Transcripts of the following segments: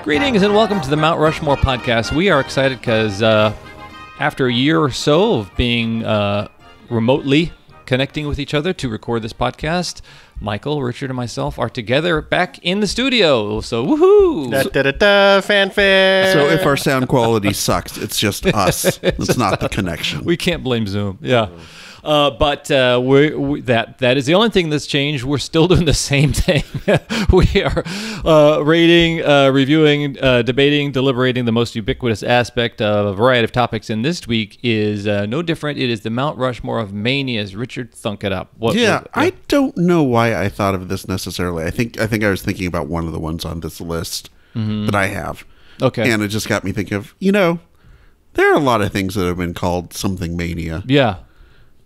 Greetings and welcome to the Mount Rushmore podcast. We are excited because after a year or so of being remotely connecting with each other to record this podcast, Michael, Richard, and myself are together back in the studio. So, woohoo! Fanfare! So if our sound quality sucks, it's just us. It's not the connection. We can't blame Zoom. Yeah. But that is the only thing that's changed. We're still doing the same thing. We are rating, reviewing, debating, deliberating the most ubiquitous aspect of a variety of topics. And this week is no different. It is the Mount Rushmore of Manias. Richard, thunk it up. I don't know why I thought of this necessarily. I think I was thinking about one of the ones on this list that I have. Okay. And it just got me thinking of, there are a lot of things that have been called something mania. Yeah.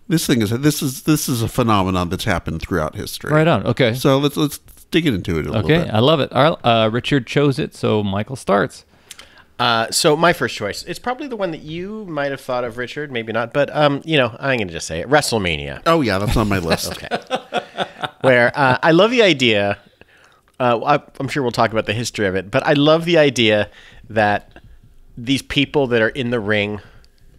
This is a phenomenon that's happened throughout history. Right on. Okay. So let's dig into it a little bit. Okay, I love it. All right, Richard chose it, so Michael starts. So my first choice, it's probably the one that you might have thought of, Richard, maybe not, but I'm going to just say it, Wrestlemania. Oh yeah, that's on my list. Okay. Where I love the idea, I'm sure we'll talk about the history of it, but I love the idea that these people that are in the ring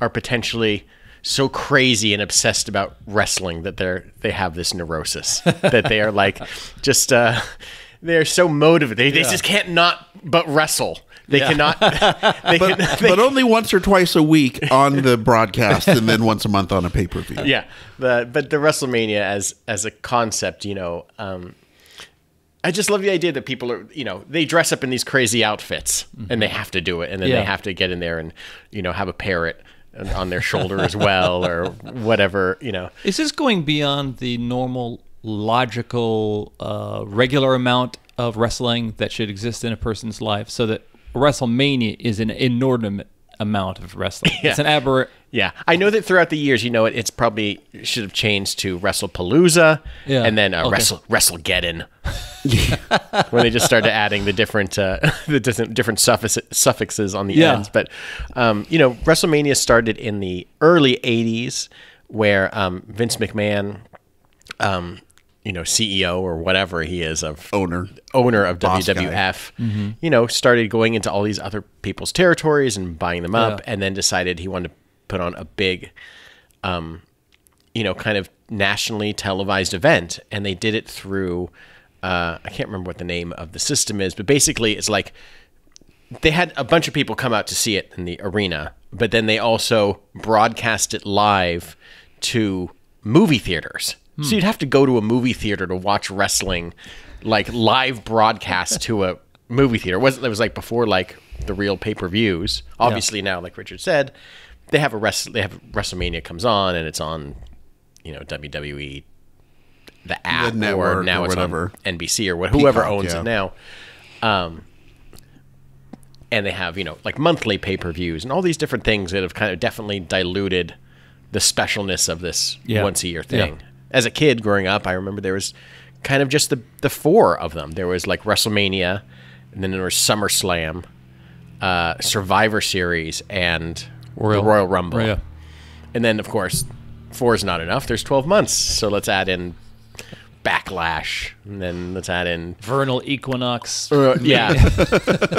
are potentially so crazy and obsessed about wrestling that they have this neurosis that they are like just they're so motivated. They just can't not but wrestle. They cannot. But only once or twice a week on the broadcast, and then once a month on a pay-per-view. Yeah, but the Wrestlemania as a concept, I just love the idea that people are, they dress up in these crazy outfits and they have to do it, and then they have to get in there and have a parrot on their shoulder as well, or whatever, Is this going beyond the normal, logical, regular amount of wrestling that should exist in a person's life, so that Wrestlemania is an inordinate amount of wrestling? Yeah. It's an aberrant. Yeah, I know that throughout the years, it's probably should have changed to WrestlePalooza, and then WrestleGeddon, when they just started adding the different different suffixes on the ends. But WrestleMania started in the early '80s, where Vince McMahon, CEO or whatever he is of owner of WWF, started going into all these other people's territories and buying them up, and then decided he wanted to put on a big, kind of nationally televised event. And they did it through, I can't remember what the name of the system is, but basically it's like they had a bunch of people come out to see it in the arena, but then they also broadcast it live to movie theaters. So you'd have to go to a movie theater to watch wrestling, like live broadcast to a movie theater. It was like before, like the real pay-per-views. Obviously now, like Richard said, they have WrestleMania comes on, and it's on, WWE, the app, the network, or now it's whatever. on NBC or whoever Peacock, owns it now. And they have, like monthly pay-per-views and all these different things that have kind of definitely diluted the specialness of this once-a-year thing. Yeah. As a kid growing up, I remember there was kind of just the four of them. There was like WrestleMania, and then there was SummerSlam, Survivor Series, and the Royal Rumble. Yeah. And then, of course, 4 is not enough. There's 12 months, so let's add in Backlash, and then let's add in Vernal Equinox. Yeah.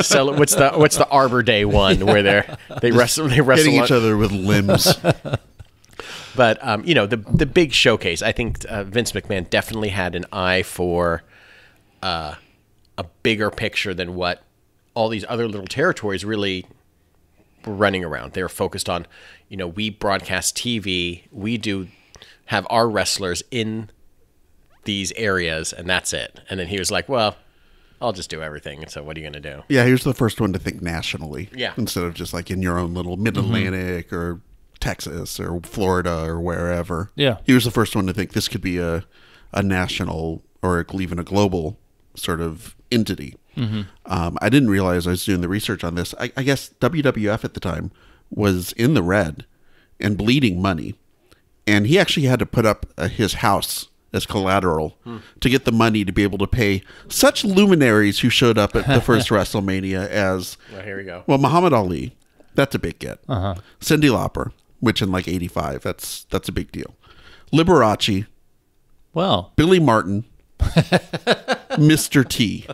So what's the Arbor Day one where they wrestle hitting each other with limbs. But the big showcase, I think Vince McMahon definitely had an eye for a bigger picture than what all these other little territories really were running around. They were focused on, we broadcast TV, we do have our wrestlers in these areas, and that's it. And then he was like, well, I'll just do everything. So what are you going to do? Yeah, he was the first one to think nationally. Yeah. Instead of just like in your own little mid-Atlantic or Texas or Florida or wherever. Yeah. He was the first one to think this could be a national or even a global sort of entity. I didn't realize I was doing the research on this. I guess WWF at the time was in the red and bleeding money. And he actually had to put up his house as collateral to get the money to be able to pay such luminaries who showed up at the first Wrestlemania as, Well, here we go. well, Muhammad Ali. That's a big get. Cyndi Lauper, which in like 85, that's a big deal. Liberace, Well, Billy Martin, Mr. T.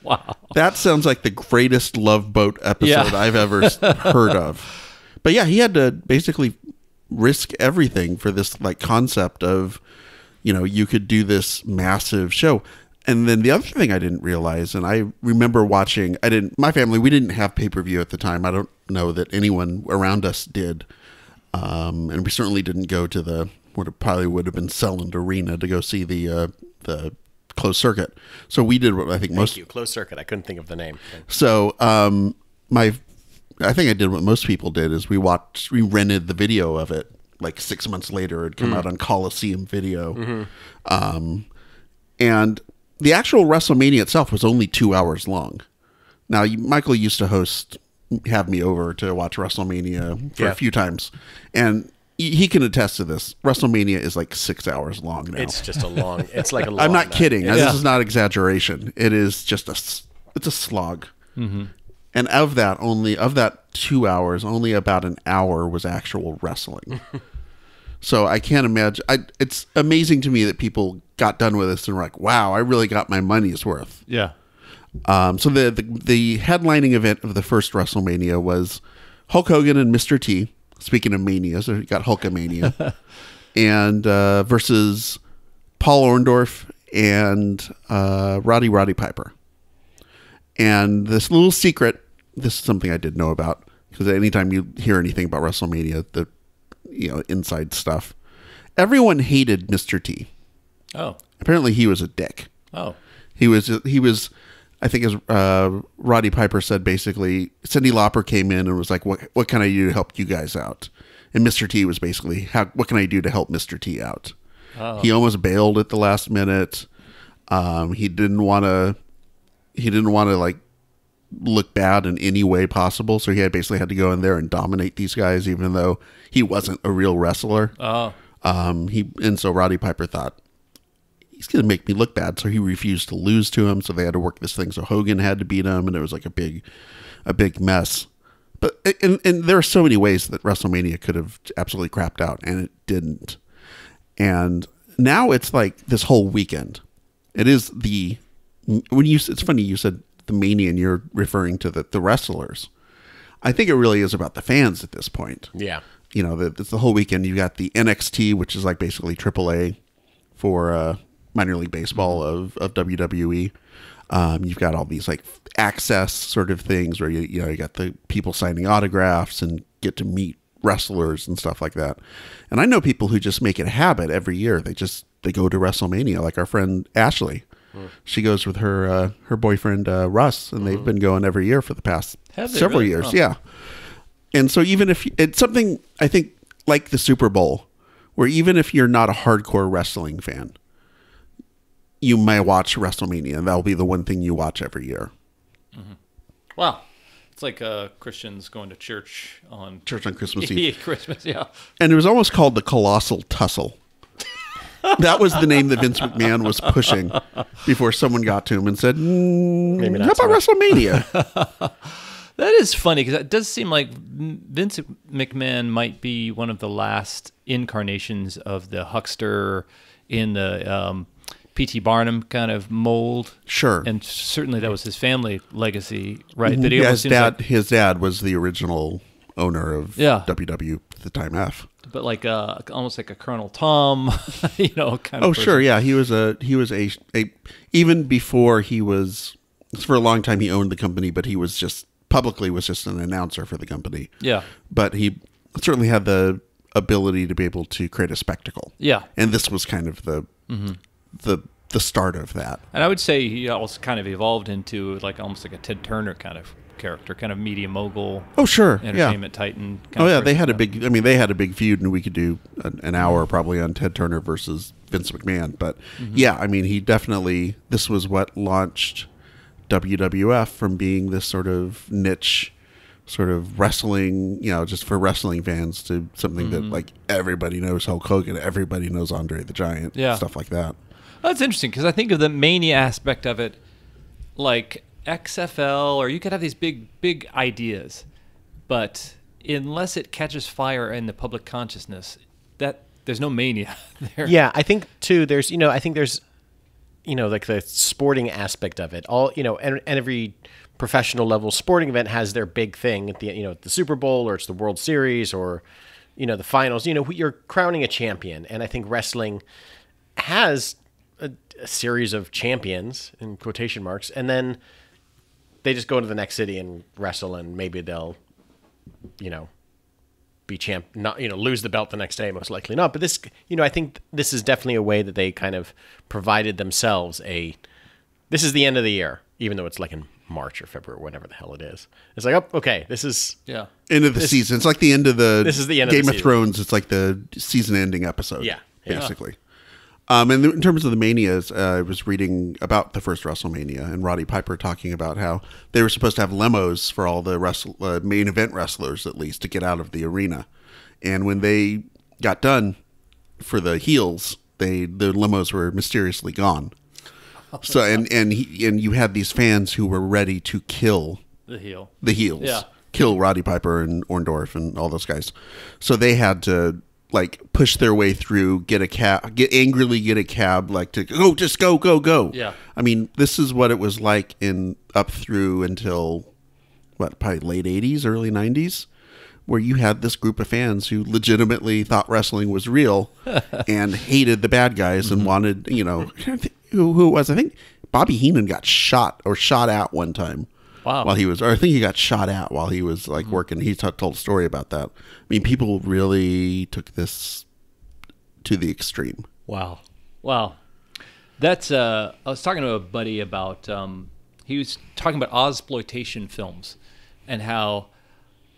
wow. Wow. That sounds like the greatest Love Boat episode I've ever heard of. But yeah, he had to basically risk everything for this like concept of, you know, you could do this massive show. And then the other thing I didn't realize, and I remember watching, my family, we didn't have pay-per-view at the time. I don't know that anyone around us did. And we certainly didn't go to what it probably would have been Selland Arena to go see the closed circuit. So we did what I think most. Thank you, closed circuit. I couldn't think of the name. So I think I did what most people did is we rented the video of it like 6 months later. It'd come out on Coliseum Video. And the actual WrestleMania itself was only 2 hours long. Now, Michael used to have me over to watch WrestleMania for a few times. And he can attest to this. WrestleMania is like 6 hours long now. It's just it's like a long I'm not kidding. Yeah. This is not exaggeration. It is just it's a slog. And of that 2 hours, only about an hour was actual wrestling. So I can't imagine. It's amazing to me that people got done with this and were like, wow, I really got my money's worth. Yeah. So the headlining event of the first WrestleMania was Hulk Hogan and Mr. T. Speaking of mania, so you got Hulkamania, and versus Paul Orndorff and Roddy Piper. And this little secret, this is something I did know about, because anytime you hear anything about WrestleMania, the inside stuff, everyone hated Mr. T. Oh. Apparently he was a dick. Oh. He was I think as Roddy Piper said, basically, Cyndi Lauper came in and was like, what can I do to help you guys out? And Mr. T was basically, what can I do to help Mr. T out? Oh. He almost bailed at the last minute. He didn't want to like look bad in any way possible. So he basically had to go in there and dominate these guys, even though he wasn't a real wrestler. Oh. And so Roddy Piper thought, he's going to make me look bad. So he refused to lose to him. So they had to work this thing. So Hogan had to beat him. And it was like a big mess. But, and there are so many ways that WrestleMania could have absolutely crapped out, and it didn't. And now it's like this whole weekend. It is it's funny you said the mania and you're referring to the wrestlers. I think it really is about the fans at this point. Yeah. You know, it's the whole weekend. You got the NXT, which is like basically AAA for minor league baseball of WWE. You've got all these like access sort of things where you got the people signing autographs and get to meet wrestlers and stuff like that. And I know people who just make it a habit every year. They go to WrestleMania, like our friend Ashley. She goes with her boyfriend Russ, and they've been going every year for the past several years. Oh. Yeah. And so even if it's something, I think, like the Super Bowl, where even if you're not a hardcore wrestling fan, you might watch WrestleMania, and that'll be the one thing you watch every year. Mm-hmm. Wow. It's like Christians going to church on Christmas Eve. Christmas, yeah. And it was almost called the Colossal Tussle. That was the name that Vince McMahon was pushing before someone got to him and said, maybe not. How about WrestleMania? That is funny, because it does seem like Vince McMahon might be one of the last incarnations of the huckster in the P.T. Barnum kind of mold. Sure. And certainly that was his family legacy, right? That Yeah, his dad was the original owner of WW at the time F. But like almost like a Colonel Tom, kind of. Oh, person. Sure, yeah. He was a even before he was, for a long time he owned the company, but he was just publicly an announcer for the company. Yeah. But he certainly had the ability to be able to create a spectacle. Yeah. And this was kind of the start of that. And I would say he also kind of evolved into like almost like a Ted Turner kind of character, kind of media mogul. Oh, sure. Entertainment titan. They had a big feud, and we could do an hour probably on Ted Turner versus Vince McMahon. But he definitely, this was what launched WWF from being this sort of niche sort of wrestling, just for wrestling fans, to something that like everybody knows Hulk Hogan, everybody knows Andre the Giant, stuff like that. Well, that's interesting, because I think of the mania aspect of it, like XFL, or you could have these big ideas, but unless it catches fire in the public consciousness, that there's no mania there. Yeah, I think too. There's like the sporting aspect of it. All, and every professional level sporting event has their big thing at the, the Super Bowl, or it's the World Series, or, the finals. You're crowning a champion. And I think wrestling has a series of champions, in quotation marks, and then they just go to the next city and wrestle, and maybe they'll, be champ, not, lose the belt the next day, most likely not. But this, I think this is definitely a way that they kind of provided themselves this is the end of the year, even though it's like in March or February, whatever the hell it is. It's like, oh, okay, this is end of the season. It's like the end of the this is the end Game of of Thrones. It's like the season ending episode. Yeah. Basically. And in terms of the manias, I was reading about the first Wrestlemania and Roddy Piper talking about how they were supposed to have limos for all the main event wrestlers, at least, to get out of the arena. And when they got done for the heels, the limos were mysteriously gone. So and you had these fans who were ready to kill the heels, kill Roddy Piper and Orndorff and all those guys. So they had to push their way through, get a cab, like to just go. Yeah. I mean, this is what it was like up through until probably late 80s, early 90s, where you had this group of fans who legitimately thought wrestling was real and hated the bad guys and wanted, who was, I think Bobby Heenan got shot at one time. Wow. While he was, or I think he got shot at while he was working. He told a story about that. I mean, people really took this to the extreme. Wow. That's, I was talking to a buddy about, he was talking about Ozploitation films and how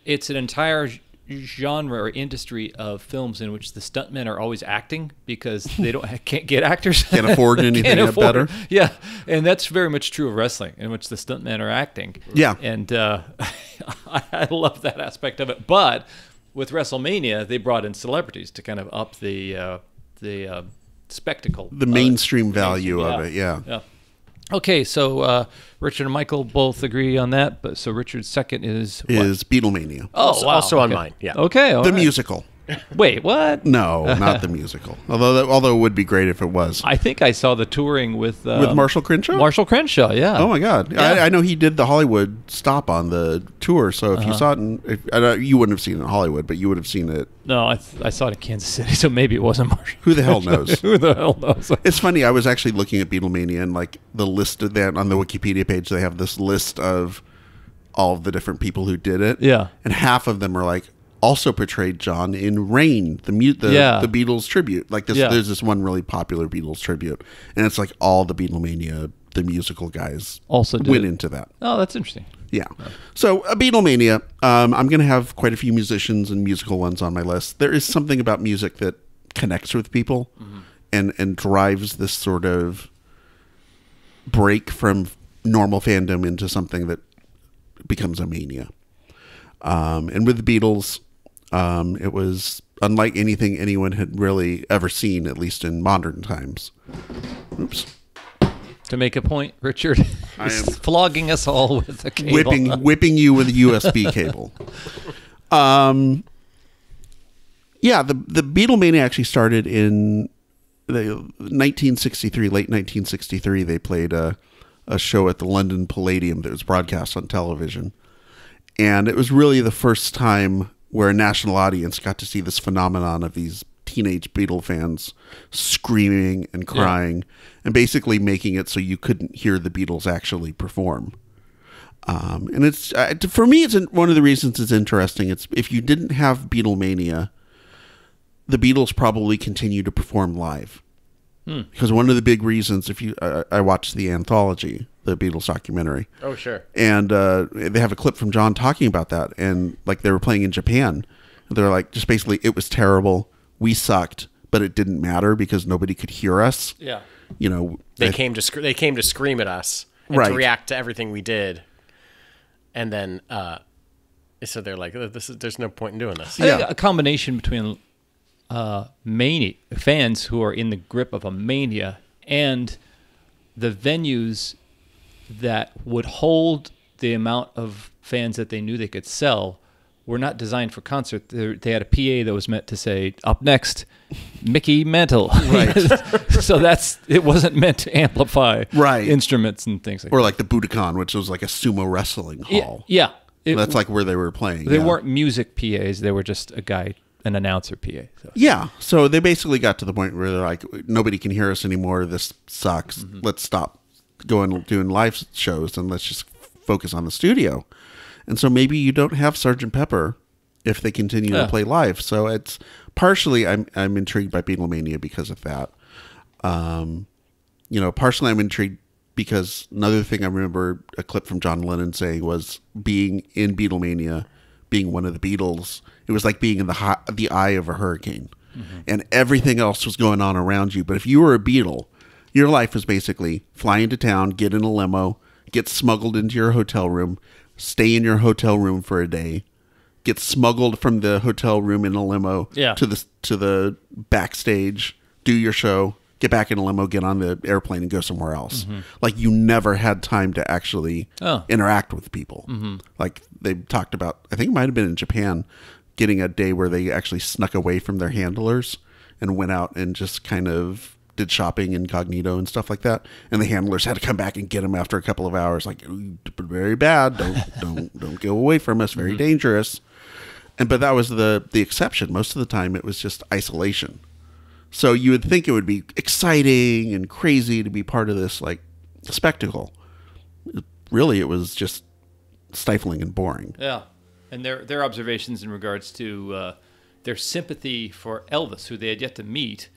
it's an entire genre or industry of films in which the stuntmen are always acting because they can't get actors. Can't afford anything better. Yeah, and that's very much true of wrestling, in which the stuntmen are acting. Yeah, and I love that aspect of it. But with WrestleMania, they brought in celebrities to kind of up the spectacle, the mainstream value of it. Yeah. Okay, so Richard and Michael both agree on that, but so Richard's second is Beatlemania. Oh, wow. Also on mine. Yeah. Okay. The musical. Wait, what? No, not the musical. Although it would be great if it was. I think I saw the touring with Marshall Crenshaw. Marshall Crenshaw, yeah. Oh my God, yeah. I know he did the Hollywood stop on the tour. So if you saw it, you wouldn't have seen it in Hollywood, but you would have seen it. No, I saw it in Kansas City, so maybe it wasn't Marshall. Who the hell knows? Who the hell knows? It's funny. I was actually looking at Beatlemania and the list of that on the Wikipedia page. They have this list of all of the different people who did it. Yeah, and half of them are also portrayed John in Rain, the Beatles tribute. There's this one really popular Beatles tribute, and it's all the Beatlemania, the musical guys also went into that. Oh, that's interesting. Yeah. So Beatlemania, I'm going to have quite a few musicians and musical ones on my list. There is something about music that connects with people and drives this sort of break from normal fandom into something that becomes a mania. And with the Beatles, it was unlike anything anyone had really ever seen, at least in modern times. Oops. To make a point, Richard is flogging us all with a cable. Whipping you with a USB cable. The Beatlemania actually started in 1963, late 1963. They played a show at the London Palladium that was broadcast on television. And it was really the first time where a national audience got to see this phenomenon of these teenage Beatle fans screaming and crying and basically making it so you couldn't hear the Beatles actually perform. And it's for me, it's one of the reasons it's interesting. It's if you didn't have Beatlemania, the Beatles probably continue to perform live. Because one of the big reasons, I watched the anthology, the Beatles documentary. Oh, sure. And they have a clip from John talking about that. And they were playing in Japan. They're just basically, it was terrible. We sucked, but it didn't matter because nobody could hear us. Yeah. They came to scream at us and to react to everything we did. And then, so they're like, there's no point in doing this. I think a combination between mania fans who are in the grip of a mania and the venues that would hold the amount of fans that they knew they could sell were not designed for concert. They had a PA that was meant to say, "Up next, Mickey Mantle." Right. So it wasn't meant to amplify instruments and things like that. Or like the Budokan, which was like a sumo wrestling hall. Yeah. That's like where they were playing. They weren't music PAs. They were just an announcer PA. So. Yeah. So they basically got to the point where they're like, nobody can hear us anymore. This sucks. Let's stop doing live shows and let's just focus on the studio. And so maybe you don't have Sgt. Pepper if they continue to play live. So it's partially I'm intrigued by Beatlemania because of that. Partially I'm intrigued because another thing I remember a clip from John Lennon saying was being in Beatlemania, being one of the Beatles, it was like being in the eye of a hurricane. And everything else was going on around you. But if you were a Beatle, your life was basically fly into town, get in a limo, get smuggled into your hotel room, stay in your hotel room for a day, get smuggled from the hotel room in a limo to the backstage, do your show, get back in a limo, get on the airplane, and go somewhere else. Like you never had time to actually interact with people. Like they talked about, I think it might have been in Japan, getting a day where they actually snuck away from their handlers and went out and just kind of did shopping incognito and stuff like that. And the handlers had to come back and get them after a couple of hours. Like, very bad. Don't go away from us. Very dangerous. But that was the exception. Most of the time it was just isolation. So you would think it would be exciting and crazy to be part of this like spectacle. Really, it was just stifling and boring. Yeah. And their observations in regards to their sympathy for Elvis, who they had yet to meet,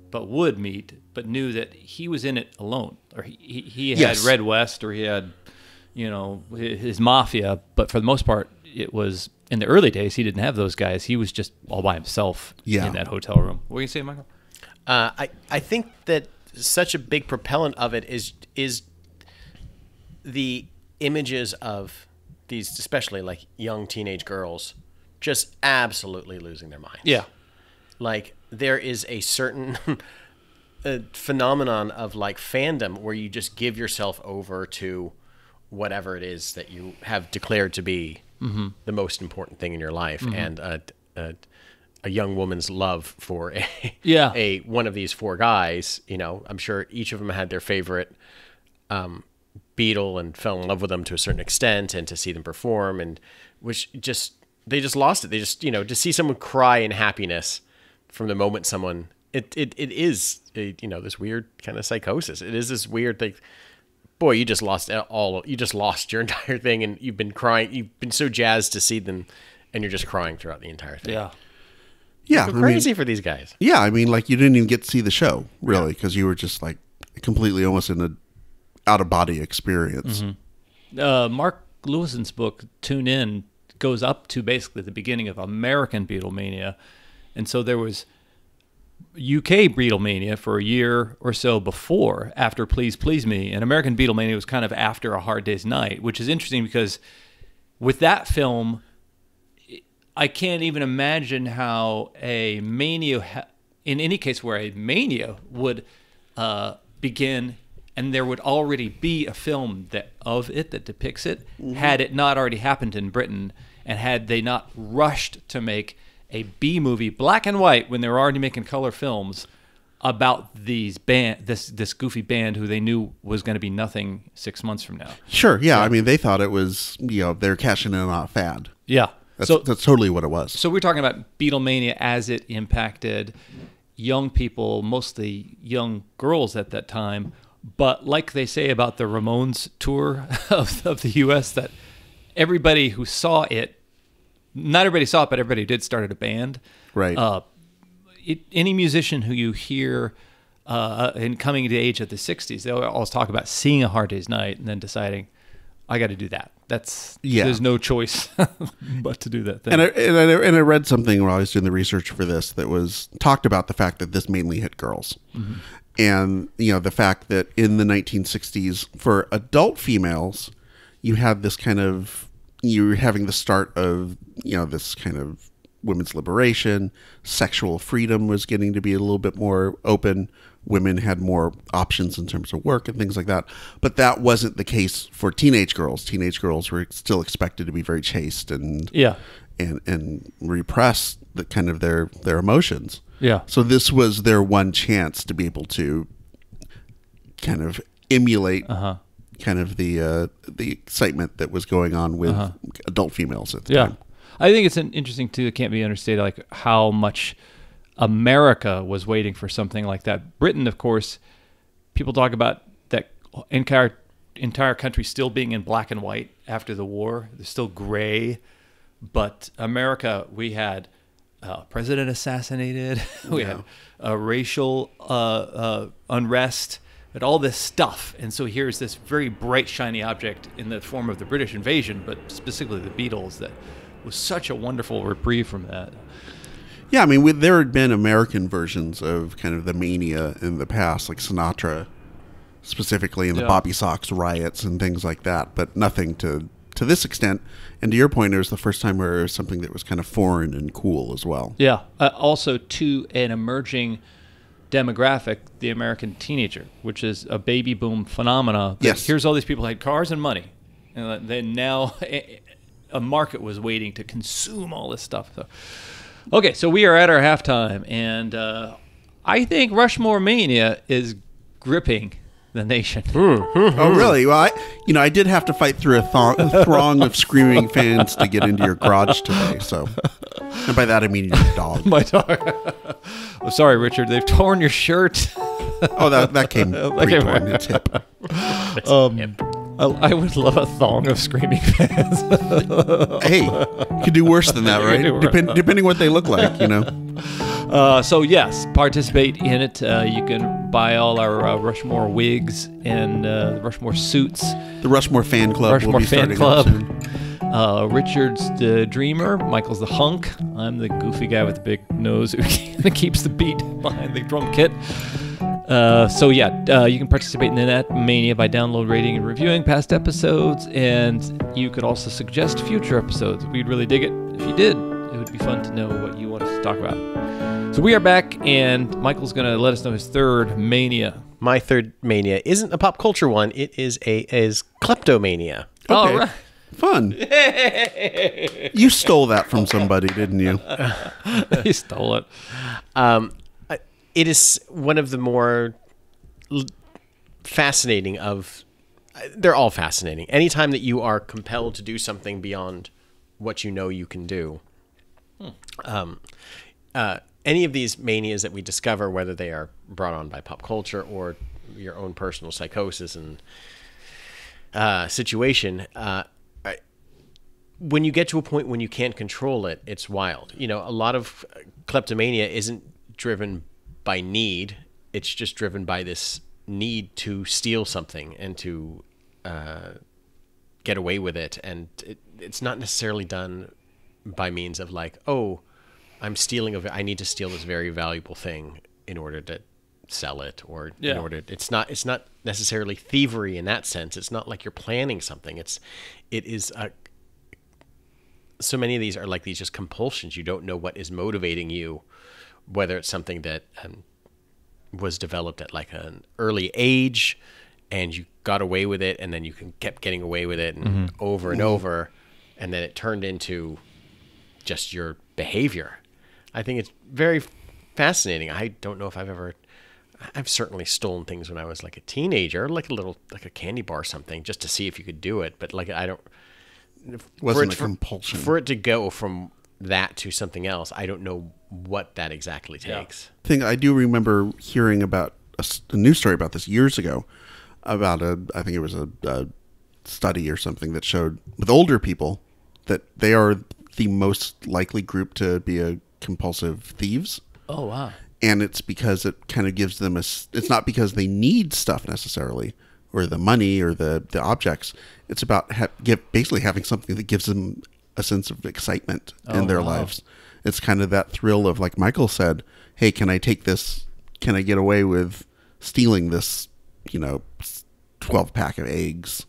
but would meet, but knew that he was in it alone. Or he had Red West, or he had, his mafia. But for the most part, it was, in the early days, he didn't have those guys. He was just all by himself in that hotel room. What were you saying, Michael? I think that such a big propellant of it is the images of these, especially like young teenage girls, just absolutely losing their minds. Yeah. Like there is a certain phenomenon of like fandom where you just give yourself over to whatever it is that you have declared to be the most important thing in your life. And a young woman's love for a one of these four guys, I'm sure each of them had their favorite Beatle and fell in love with them to a certain extent, and to see them perform, and which they just lost it. They just, to see someone cry in happiness from the moment someone, it is this weird kind of psychosis. It is this weird thing. Boy, you just lost your entire thing, and you've been crying. You've been so jazzed to see them, and you're just crying throughout the entire thing. Yeah. Yeah. Crazy for these guys. Yeah. I mean, like you didn't even get to see the show really, because you were just like completely almost in a out of body experience. Mark Lewison's book, Tune In, goes up to basically the beginning of American Beatlemania. And so there was UK Beatlemania for a year or so before, after Please Please Me, and American Beatlemania was kind of after A Hard Day's Night, which is interesting because with that film, I can't even imagine how a mania, in any case where a mania would begin, and there would already be a film that depicts it, had it not already happened in Britain, and had they not rushed to make a B movie, black and white, when they were already making color films about this goofy band who they knew was going to be nothing 6 months from now. Sure, yeah. I mean, they thought it was, they're cashing in on a fad. Yeah. That's totally what it was. So we're talking about Beatlemania as it impacted young people, mostly young girls at that time. But like they say about the Ramones tour of the U.S., that everybody who saw it, not everybody saw it, but everybody who did started a band. Right. Any musician who you hear in coming to age of the 60s, they'll always talk about seeing A Hard Day's Night and then deciding, I got to do that. There's no choice but to do that thing. And I read something while I was doing the research for this that was talked about the fact that this mainly hit girls. And, the fact that in the 1960s, for adult females, you had this kind of, you were having the start of, this kind of women's liberation. Sexual freedom was getting to be a little bit more open. Women had more options in terms of work and things like that. But that wasn't the case for teenage girls. Teenage girls were still expected to be very chaste and repress the kind of their emotions. Yeah. So this was their one chance to be able to kind of emulate kind of the excitement that was going on with adult females at the time. I think it's interesting too. It can't be understated, like how much America was waiting for something like that. Britain, of course, people talk about that entire country still being in black and white after the war. They're still gray, but America, we had president assassinated, we had racial unrest, and all this stuff. And so here's this very bright, shiny object in the form of the British invasion, but specifically the Beatles, that was such a wonderful reprieve from that. Yeah, I mean, there had been American versions of kind of the mania in the past, like Sinatra, specifically in the Bobby Sox riots and things like that, but nothing to this extent. And to your point, it was the first time where it was something that was kind of foreign and cool as well. Yeah. Also, to an emerging demographic, the American teenager, which is a baby boom phenomena. Yes. Here's all these people who had cars and money, and then now a market was waiting to consume all this stuff. So, okay, so we are at our halftime, and I think Rushmore Mania is gripping the nation. Oh, really? Well, I did have to fight through a throng of screaming fans to get into your garage today. So, and by that I mean your dog. My dog. Oh, sorry, Richard. They've torn your shirt. Oh, that came pre-torn. It's hip. I would love a thong of screaming fans. Hey, you could do worse than that, right? Depending what they look like, So yes, participate in it. You can buy all our Rushmore wigs and Rushmore suits. The Rushmore fan club. Rushmore will be fan starting club. up soon. Richard's the dreamer. Michael's the hunk. I'm the goofy guy with the big nose who keeps the beat behind the drum kit. You can participate in that mania by download, rating, and reviewing past episodes, and you could also suggest future episodes. We'd really dig it if you did. It would be fun to know what you want us to talk about. So we are back, and Michael's going to let us know his third mania. My third mania isn't a pop culture one. It is Kleptomania. Okay. All right. Fun. You stole that from somebody, didn't you? He stole it. It is one of the more fascinating of... They're all fascinating. Anytime that you are compelled to do something beyond what you know you can do. Any of these manias that we discover, whether they are brought on by pop culture or your own personal psychosis and situation, when you get to a point when you can't control it, it's wild. A lot of kleptomania isn't driven by need. It's just driven by this need to steal something and to get away with it. And it's not necessarily done by means of like, oh, I need to steal this very valuable thing in order to sell it, or in order. It's not necessarily thievery in that sense. It's not like you're planning something. It is so many of these are like these just compulsions. You don't know what is motivating you, whether it's something that was developed at like an early age and you got away with it, and then you kept getting away with it and over and over, and then it turned into just your behavior. I think it's very fascinating. I don't know if I've certainly stolen things when I was like a teenager, like a candy bar or something, just to see if you could do it. But like, I don't... Wasn't a compulsion. For it to go from that to something else, I don't know what that exactly takes. I do remember hearing about a news story about this years ago, about I think it was a study or something that showed with older people that they are the most likely group to be a compulsive thieves. Oh, wow. And it's because it kind of gives them it's not because they need stuff necessarily, or the money or the objects. It's about basically having something that gives them a sense of excitement in their lives. It's kind of that thrill of, like Michael said, hey, can I take this? Can I get away with stealing this, 12-pack of eggs?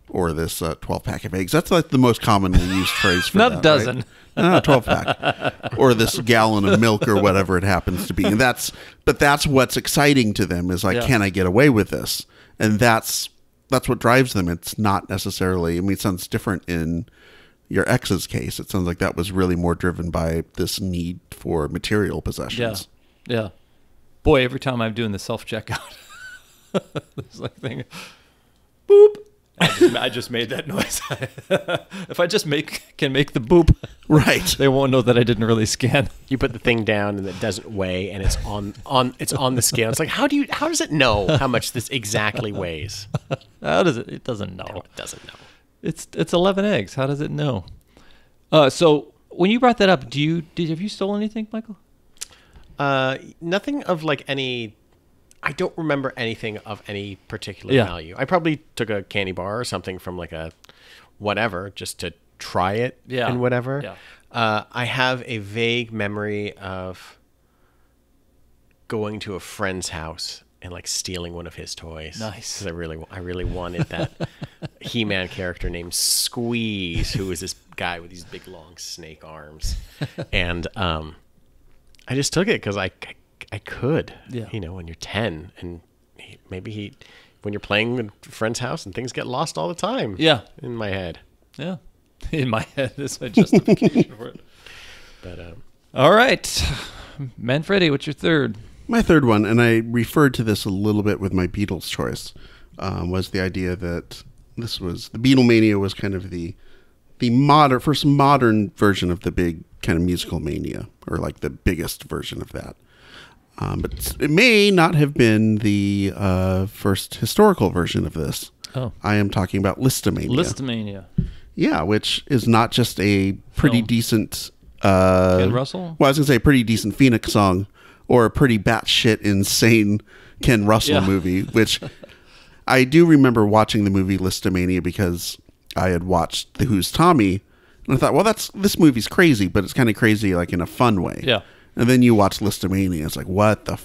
Or this 12-pack of eggs. That's like the most commonly used phrase for Not that. a dozen. Right? No, 12-pack. Or this gallon of milk or whatever it happens to be. And that's what's exciting to them is like, can I get away with this? And that's what drives them. It's not necessarily, it sounds different in your ex's case. It sounds like that was really more driven by this need for material possessions. Yeah. Boy, every time I'm doing the self-checkout, this like thing, boop. I just made that noise. If I just can make the boop, Right. they won't know that I didn't really scan. You put the thing down and it doesn't weigh, and it's on the scale. It's like, how does it know how much this exactly weighs? How does it? It doesn't know. No, it doesn't know. It's 11 eggs. How does it know? So when you brought that up, have you stolen anything, Michael? Nothing of like any. I don't remember anything of any particular Yeah. value. I probably took a candy bar or something from like a whatever just to try it and whatever. Yeah. I have a vague memory of going to a friend's house and like stealing one of his toys. Nice. Because I really wanted that He-Man character named Squeeze, who was this guy with these big long snake arms, and I just took it because I could. Yeah. You know, when you're 10 and when you're playing at a friend's house and things get lost all the time. Yeah. In my head. Yeah. In my head is a justification for it. But All right. Manfredi, what's your third? My third one, and I referred to this a little bit with my Beatles choice, was the idea that the Beatlemania was kind of the first modern version of the big kind of musical mania, or like the biggest version of that. But it may not have been the first historical version of this. Oh. I am talking about Lisztomania. Lisztomania. Yeah, which is not just a pretty Film. decent... Ken Russell? Well, I was going to say a pretty decent Phoenix song, or a pretty batshit insane Ken Russell movie, which I do remember watching the movie Lisztomania because I had watched The Who's Tommy, and I thought, well, this movie's crazy, but it's kind of crazy like in a fun way. Yeah. And then you watch Lisztomania, it's like, what the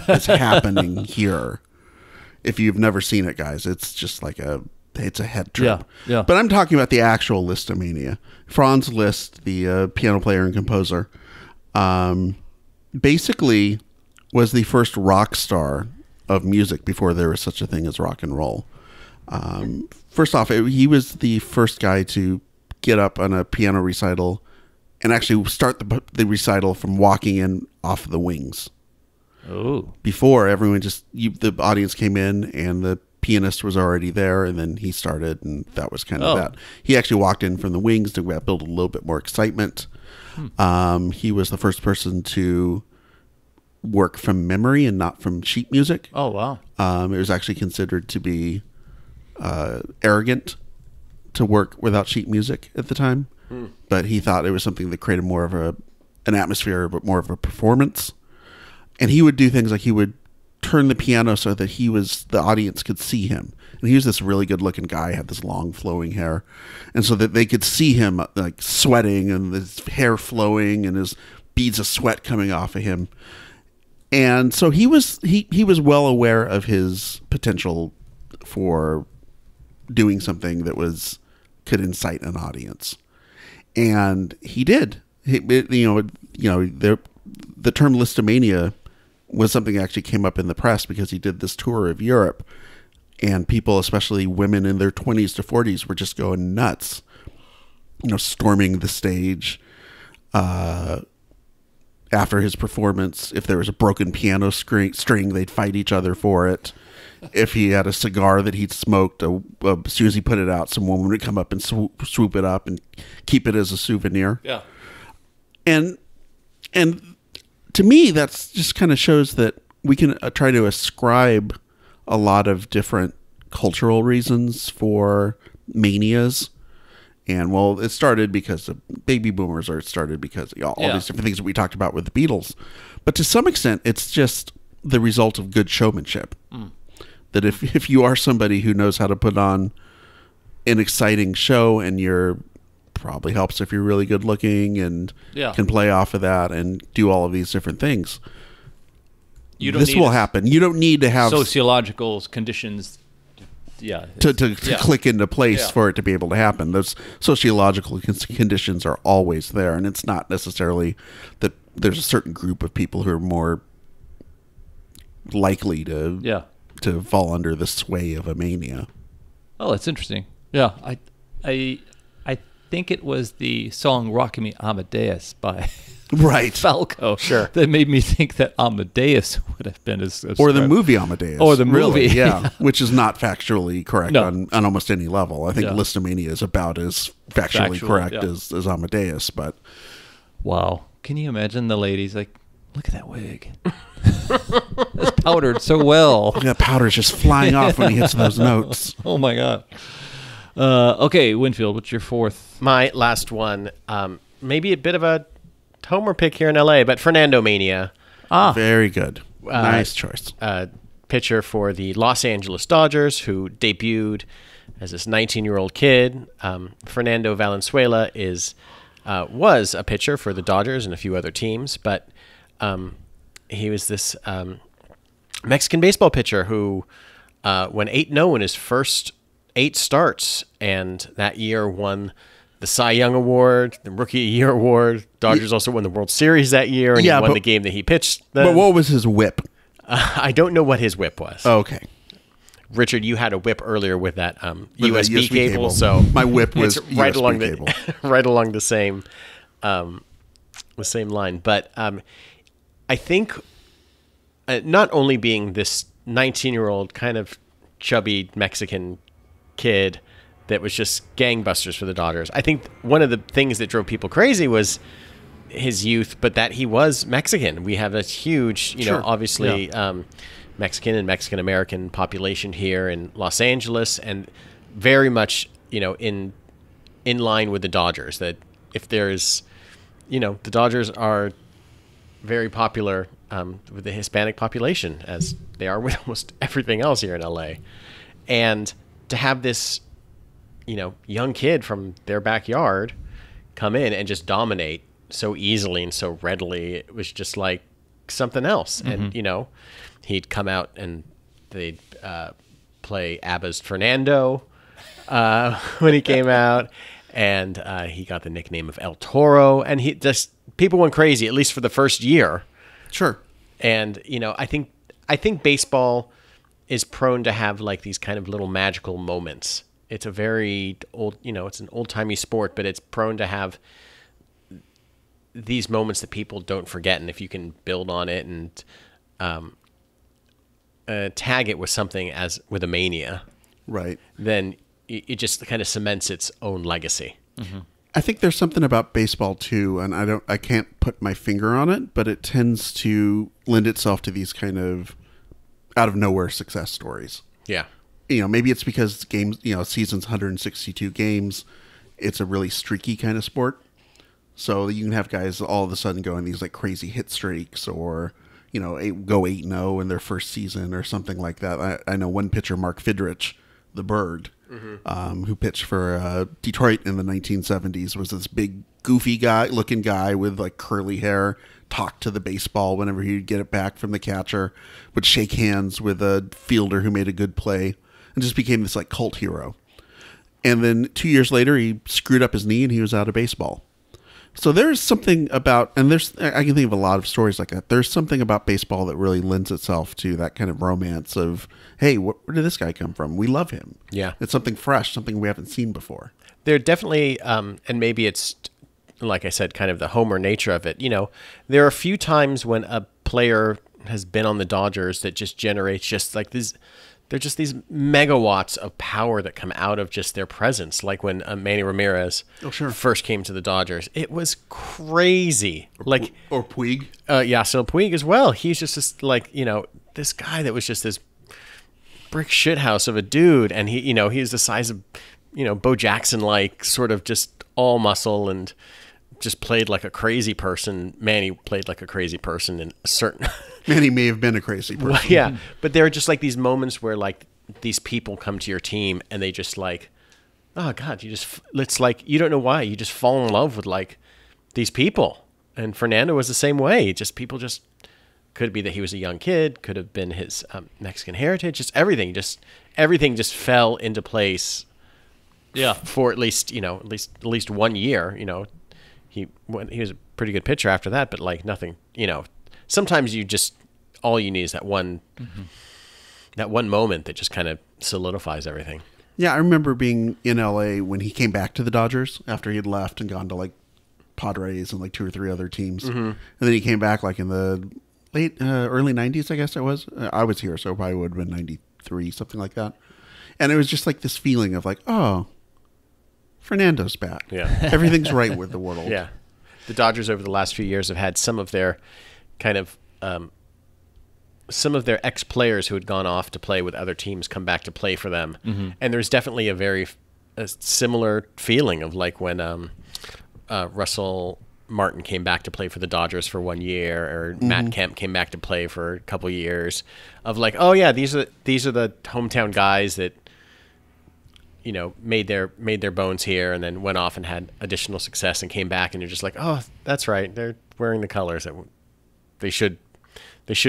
is happening here? If you've never seen it, guys, it's just like it's a head trip. Yeah. But I'm talking about the actual Lisztomania. Franz Liszt, the piano player and composer, basically was the first rock star of music before there was such a thing as rock and roll. First off, he was the first guy to get up on a piano recital and actually start the recital from walking in off the wings. Oh. Before, everyone the audience came in and the pianist was already there, and then he started, and that was kind of that. He actually walked in from the wings to build a little bit more excitement. He was the first person to work from memory and not from sheet music. Oh, wow. It was actually considered to be arrogant to work without sheet music at the time, but he thought it was something that created more of an atmosphere, but more of a performance. And he would do things like he would turn the piano so that the audience could see him. And he was this really good looking guy, had this long flowing hair. And so that they could see him like sweating and his hair flowing and his beads of sweat coming off of him. And so he was well aware of his potential for doing something that could incite an audience. And he did. The term Lisztomania was something that actually came up in the press because he did this tour of Europe, and people, especially women in their 20s to 40s, were just going nuts, storming the stage after his performance. If there was a broken piano string, they'd fight each other for it. If he had a cigar that he'd smoked, as soon as he put it out, some woman would come up and swoop it up and keep it as a souvenir. Yeah. And to me, that's just kind of shows that we can try to ascribe a lot of different cultural reasons for manias. And, well, it started because of baby boomers, or it started because of all these different things that we talked about with the Beatles. But to some extent, it's just the result of good showmanship. That if you are somebody who knows how to put on an exciting show, and you're probably helps if you're really good looking and can play off of that and do all of these different things. This will happen. You don't need to have sociological conditions to click into place for it to be able to happen. Those sociological conditions are always there, and it's not necessarily that there's a certain group of people who are more likely to fall under the sway of a mania. Oh, that's interesting. Yeah, I think it was the song "Rock Me Amadeus" by right Falco. Sure. That made me think that Amadeus would have been as or the movie Amadeus. Or the movie. Really, yeah. Which is not factually correct No. on almost any level. I think Lisztomania is about as factually correct as Amadeus, but... Wow. Can you imagine the ladies like, look at that wig. It's powdered so well. Yeah, powder's just flying off when he hits those notes. Oh, my God. Okay, Winfield, what's your fourth? My last one, maybe a bit of a homer pick here in LA, but Fernandomania. Very good. Nice choice. Pitcher for the Los Angeles Dodgers, who debuted as this 19-year-old kid. Fernando Valenzuela was a pitcher for the Dodgers and a few other teams, but he was this Mexican baseball pitcher who went 8-0 in his first 8 starts, and that year won the Cy Young Award, the Rookie of the Year Award. Dodgers also won the World Series that year, and he won the game that he pitched. But what was his whip? I don't know what his whip was. Oh, okay. Richard, you had a whip earlier with that USB cable, so my whip was right USB along cable. right along the same line. But I think not only being this 19-year-old kind of chubby Mexican kid that was just gangbusters for the Dodgers, I think one of the things that drove people crazy was his youth, but that he was Mexican. We have a huge, obviously Mexican and Mexican-American population here in Los Angeles, and very much, in line with the Dodgers, that if there's, the Dodgers are very popular with the Hispanic population, as they are with almost everything else here in LA. And to have this, young kid from their backyard come in and just dominate so easily and so readily, it was just like something else. Mm-hmm. And, he'd come out and they'd play ABBA's Fernando when he came out. And he got the nickname of El Toro. And people went crazy, at least for the first year. Sure. And, I think baseball is prone to have like these kind of little magical moments. It's a very old, it's an old-timey sport, but it's prone to have these moments that people don't forget. And if you can build on it and tag it with something with a mania, right, then it just kind of cements its own legacy. Mm-hmm. I think there's something about baseball too, and I can't put my finger on it, but it tends to lend itself to these kind of out of nowhere success stories. Yeah. Maybe it's because games, season's 162 games. It's a really streaky kind of sport. So you can have guys all of a sudden go on these like crazy hit streaks, or, go 8-0 in their first season or something like that. I know one pitcher, Mark Fidrich, the Bird, who pitched for Detroit in the 1970s, was this big goofy looking guy with like curly hair, talked to the baseball whenever he'd get it back from the catcher, would shake hands with a fielder who made a good play, and just became this like cult hero. And then 2 years later, he screwed up his knee and he was out of baseball. So there's something about, and I can think of a lot of stories like that. There's something about baseball that really lends itself to that kind of romance of, hey, where did this guy come from? We love him. Yeah. It's something fresh, something we haven't seen before. There definitely, and maybe it's, like I said, kind of the homer nature of it. There are a few times when a player has been on the Dodgers that just generates just like these, they're just these megawatts of power that come out of just their presence. Like when Manny Ramirez first came to the Dodgers, it was crazy. Or Puig. So Puig as well. He's just this, this guy that was just this brick shithouse of a dude. And he was the size of, Bo Jackson, like sort of just all muscle and just played like a crazy person. Manny played like a crazy person in a certain... Manny may have been a crazy person. Well, yeah, but there are just like these moments where like these people come to your team and they just like, oh God, it's like, you don't know why. You just fall in love with like these people. And Fernando was the same way. People could be that he was a young kid, could have been his Mexican heritage, everything just fell into place. Yeah. For at least 1 year, he was a pretty good pitcher after that, but like nothing, sometimes all you need is that one moment that just kind of solidifies everything. Yeah, I remember being in LA when he came back to the Dodgers after he had left and gone to like Padres and like 2 or 3 other teams. And then he came back like in the early 90s, I guess it was. I was here, so it probably would have been 93, something like that. And it was just like this feeling of like, oh, Fernando's back. Yeah. Everything's right with the world. Yeah. The Dodgers over the last few years have had some of their kind of some of their ex-players who had gone off to play with other teams come back to play for them. And there's definitely a similar feeling of like when Russell Martin came back to play for the Dodgers for 1 year, or Matt Kemp came back to play for a couple years, of like, oh yeah, these are the hometown guys that, you know, made their bones here and then went off and had additional success and came back, and you're just like, oh, that's right, they're wearing the colors that they should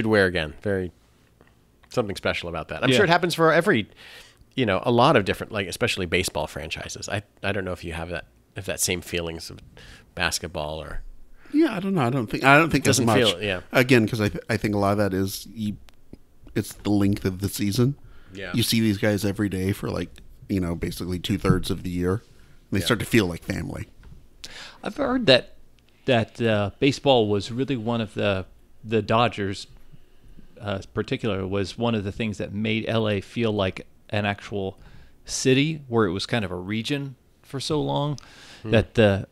wear again. Very something special about that. I'm sure it happens for every, you know, a lot of different, like especially baseball franchises. I don't know if you have that same feelings of basketball or. Yeah, I don't know. I don't think as much. Feel, yeah. Again, because I think a lot of that is it's the length of the season. Yeah. You see these guys every day for like, you know, basically 2/3 of the year. And they start to feel like family. I've heard that baseball was really one of the Dodgers, particular, was one of the things that made LA feel like an actual city, where it was kind of a region for so long. That the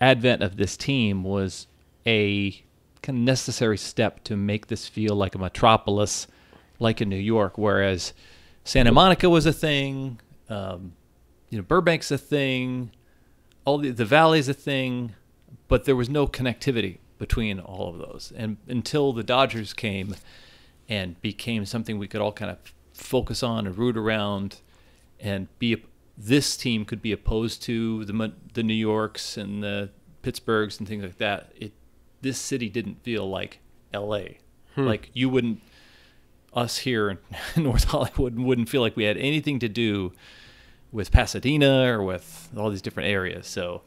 advent of this team was a kind of necessary step to make this feel like a metropolis, like in New York. Whereas Santa Monica was a thing, you know, Burbank's a thing, all the Valley's a thing, but there was no connectivity between all of those. And until the Dodgers came and became something we could all kind of focus on and root around, and this team could be opposed to the New Yorks and the Pittsburghs and things like that. This city didn't feel like L.A. Like us here in North Hollywood wouldn't feel like we had anything to do with Pasadena or with all these different areas. So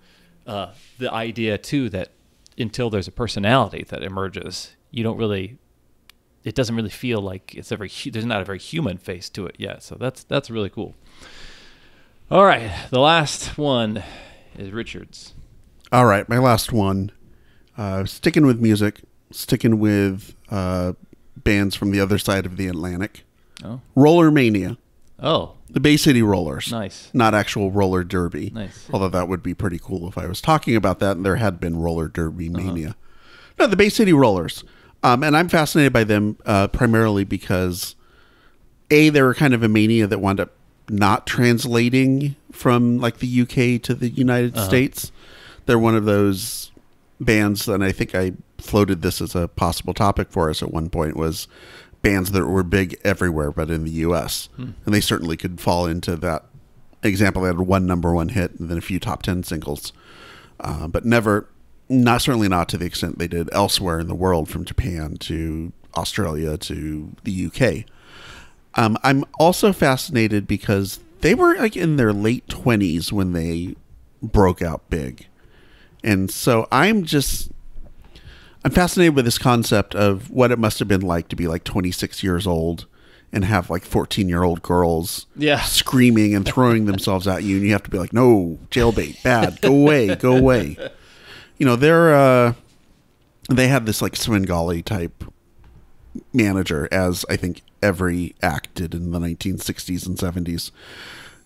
the idea too that until there's a personality that emerges, it doesn't really feel like there's not a very human face to it yet. So that's really cool. All right, the last one is Richard's. All right, my last one. Sticking with music, sticking with bands from the other side of the Atlantic. Oh. Rollermania. Oh. The Bay City Rollers. Nice. Not actual roller derby. Nice. Although that would be pretty cool if I was talking about that and there had been roller derby mania. No, the Bay City Rollers. And I'm fascinated by them primarily because, A, they were kind of a mania that wound up not translating from like the UK to the United States. They're one of those bands, and I think I floated this as a possible topic for us at one point, was bands that were big everywhere but in the US. And they certainly could fall into that example. They had one #1 hit and then a few top 10 singles, but certainly not to the extent they did elsewhere in the world, from Japan to Australia to the UK. I'm also fascinated because they were like in their late 20s when they broke out big. And so I'm fascinated with this concept of what it must have been like to be like 26 years old and have like 14-year-old girls screaming and throwing themselves at you. And you have to be like, no, jailbait, bad, go away, go away. You know, they had this like Svengali type manager, as I think every act did in the 1960s and 70s,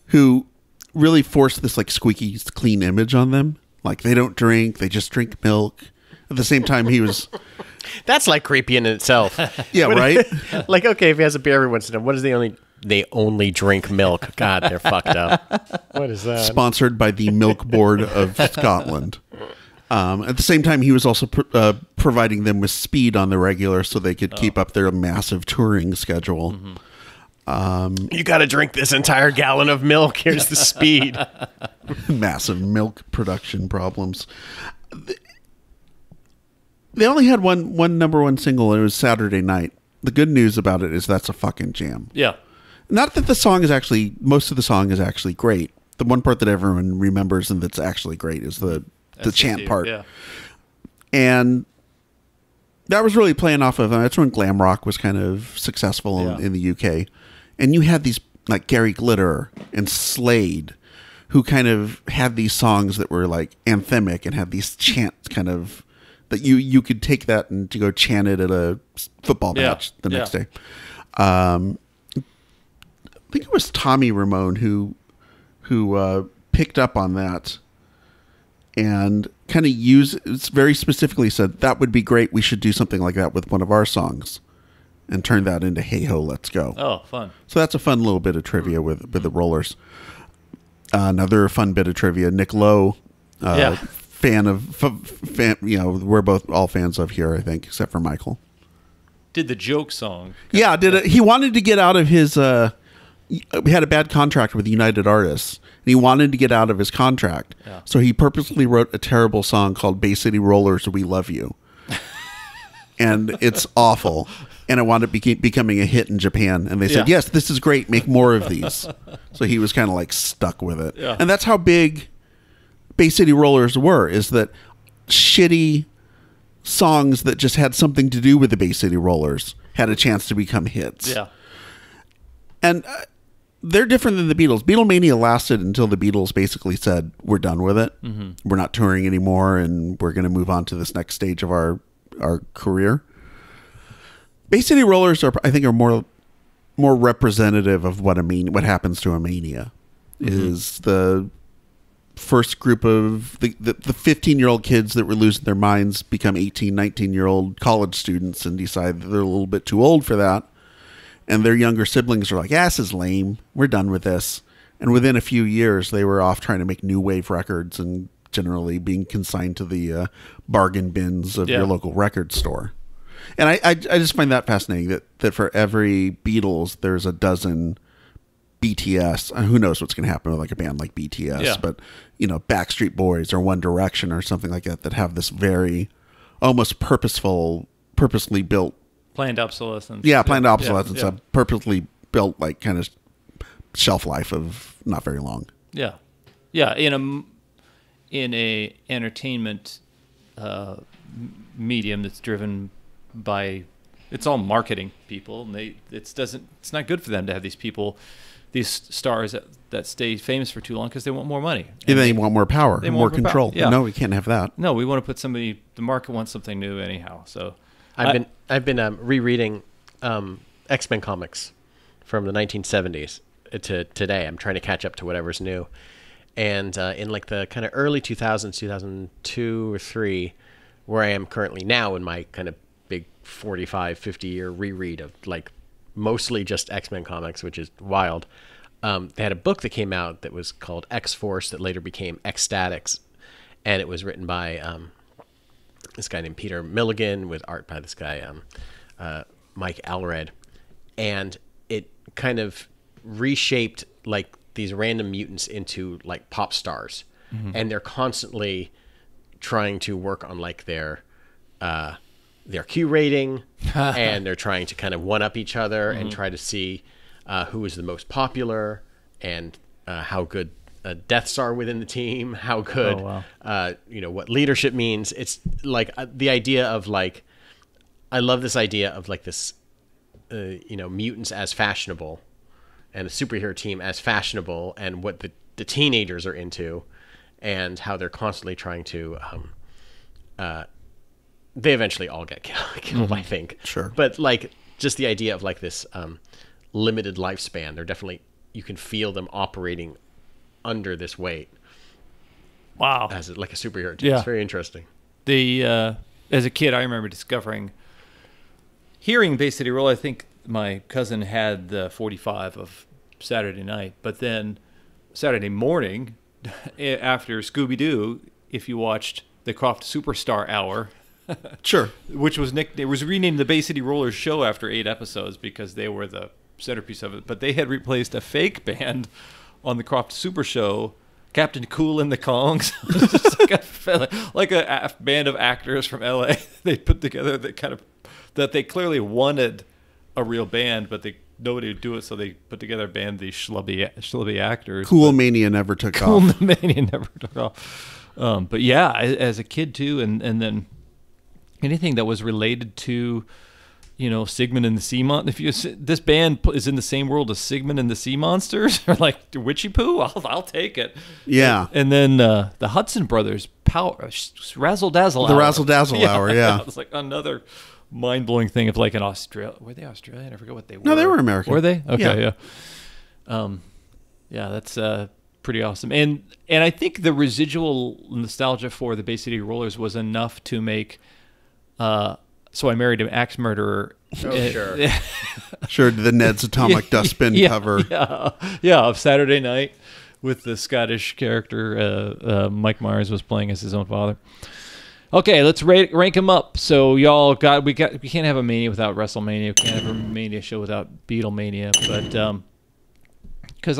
who really forced this like squeaky clean image on them. Like, they don't drink, they just drink milk. At the same time, he was... That's like creepy in itself. Yeah, right? Like, okay, if he has a beer every once in a while, what is they only drink milk? God, they're fucked up. What is that? Sponsored by the Milk Board of Scotland. At the same time, he was also providing them with speed on the regular so they could keep up their massive touring schedule. You got to drink this entire gallon of milk. Here's the speed. Massive milk production problems. They only had one #1 single, and it was Saturday Night. The good news about it is that's a fucking jam. Yeah. Not that most of the song is actually great. The one part that everyone remembers and that's actually great is the chant part. Yeah. And that was really playing off of, that's when glam rock was kind of successful in the UK. And you had these, like Gary Glitter and Slade, who kind of had these songs that were like anthemic and had these chants kind of that you could take that and to go chant it at a football match the next day. I think it was Tommy Ramone who picked up on that and kind of very specifically said that would be great. We should do something like that with one of our songs, and turn that into Hey Ho, Let's Go. Oh, fun! So that's a fun little bit of trivia with the Rollers. Another fun bit of trivia: Nick Lowe, fan, we're both all fans of here, I think, except for Michael. Did the joke song? Yeah, he wanted to get out of his. We had a bad contract with United Artists, and he wanted to get out of his contract. Yeah. So he purposely wrote a terrible song called Bay City Rollers, We Love You. And it's awful. And it wound up becoming a hit in Japan. And they said, yes, this is great. Make more of these. So he was kind of like stuck with it. Yeah. And that's how big Bay City Rollers were, is that shitty songs that just had something to do with the Bay City Rollers had a chance to become hits. Yeah. And they're different than the Beatles. Beatlemania lasted until the Beatles basically said, we're done with it. Mm-hmm. We're not touring anymore, and we're going to move on to this next stage of our career. Bay City Rollers are more representative of what happens to a mania. Mm-hmm. Is the first group of the 15-year-old kids that were losing their minds become 18, 19-year-old college students and decide that they're a little bit too old for that. And their younger siblings are like, this is lame. We're done with this. And within a few years, they were off trying to make new wave records and generally being consigned to the bargain bins of your local record store. And I just find that fascinating that for every Beatles, there's a dozen BTS. And who knows what's going to happen with like a band like BTS. Yeah. But, Backstreet Boys or One Direction or something like that have this very almost purposely built planned obsolescence. Yeah, planned obsolescence. A purposely built like kind of shelf life of not very long. Yeah, yeah. In a entertainment medium that's driven by, it's all marketing people, and it's not good for them to have these people, these stars that stay famous for too long because they want more money. Yeah, they want more power, more control. Yeah. No, we can't have that. No, we want to put the market wants something new anyhow. So. I've been rereading X-Men comics from the 1970s to today. I'm trying to catch up to whatever's new. And in like the kind of early 2000s, 2002 or 3, where I am currently now in my kind of big 45, 50-year reread of like mostly just X-Men comics, which is wild. They had a book that came out that was called X-Force that later became X-Statics. And it was written by this guy named Peter Milligan with art by this guy, Mike Allred. And it kind of reshaped like these random mutants into like pop stars. Mm-hmm. And they're constantly trying to work on like their Q rating and they're trying to kind of one up each other and try to see who is the most popular and how good deaths are within the team, how good, what leadership means. It's like the idea of like, I love this idea of like this, mutants as fashionable and a superhero team as fashionable and what the teenagers are into and how they're constantly trying to, they eventually all get killed, I think. Sure. But like just the idea of like this limited lifespan, they're definitely, you can feel them operating under this weight. Wow. As like a superhero team. Yeah. It's very interesting. As a kid, I remember hearing Bay City Roll. I think my cousin had the 45 of Saturday night, but then Saturday morning after Scooby-Doo, if you watched the Croft Superstar Hour, sure, which was it was renamed the Bay City Rollers Show after 8 episodes because they were the centerpiece of it, but they had replaced a fake band on the Croft Super Show, Captain Cool and the Kongs. Just like a band of actors from LA they put together that they clearly wanted a real band, but nobody would do it, so they put together a band, these schlubby actors. Mania never took off. Mania never took off. But yeah, as a kid too, and then anything that was related to, Sigmund and the Sea Mon. If this band is in the same world as Sigmund and the Sea Monsters, or like Witchy Poo, I'll take it. Yeah. And then the Hudson Brothers, Razzle Dazzle Hour. The Razzle Dazzle Hour, yeah. It's like another mind-blowing thing of like in Australia. Were they Australian? I forget what they were. No, they were American. Were they? Okay, yeah. Yeah, that's pretty awesome. And I think the residual nostalgia for the Bay City Rollers was enough to make So I Married an Axe Murderer. Oh, sure. Sure, the Ned's Atomic Dustbin cover. Yeah, of Saturday Night with the Scottish character Mike Myers was playing as his own father. Okay, let's rank them up. So y'all we can't have a Mania without Wrestlemania. We can't have a Mania show without Beatlemania. But because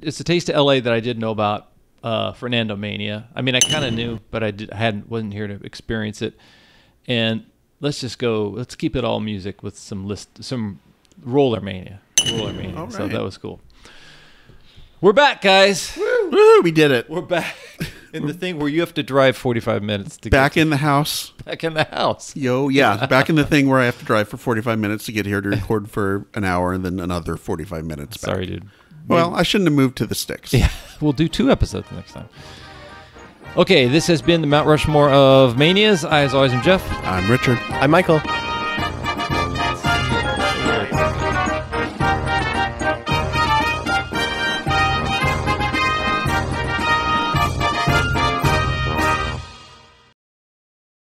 it's a taste of LA that I didn't know about Fernandomania. I mean, I kind of knew, but wasn't here to experience it. And let's keep it all music with some Rollermania. All right. So that was cool. We're back, guys. Woo, we did it. We're back in the thing where you have to drive 45 minutes to back in the house. Back in the house. Back in the thing where I have to drive for 45 minutes to get here to record for an hour and then another 45 minutes back. Sorry, dude. Well, I shouldn't have moved to the sticks. Yeah, we'll do 2 episodes next time. Okay, this has been the Mount Rushmore of Manias. I, as always, am Jeff. I'm Richard. I'm Michael.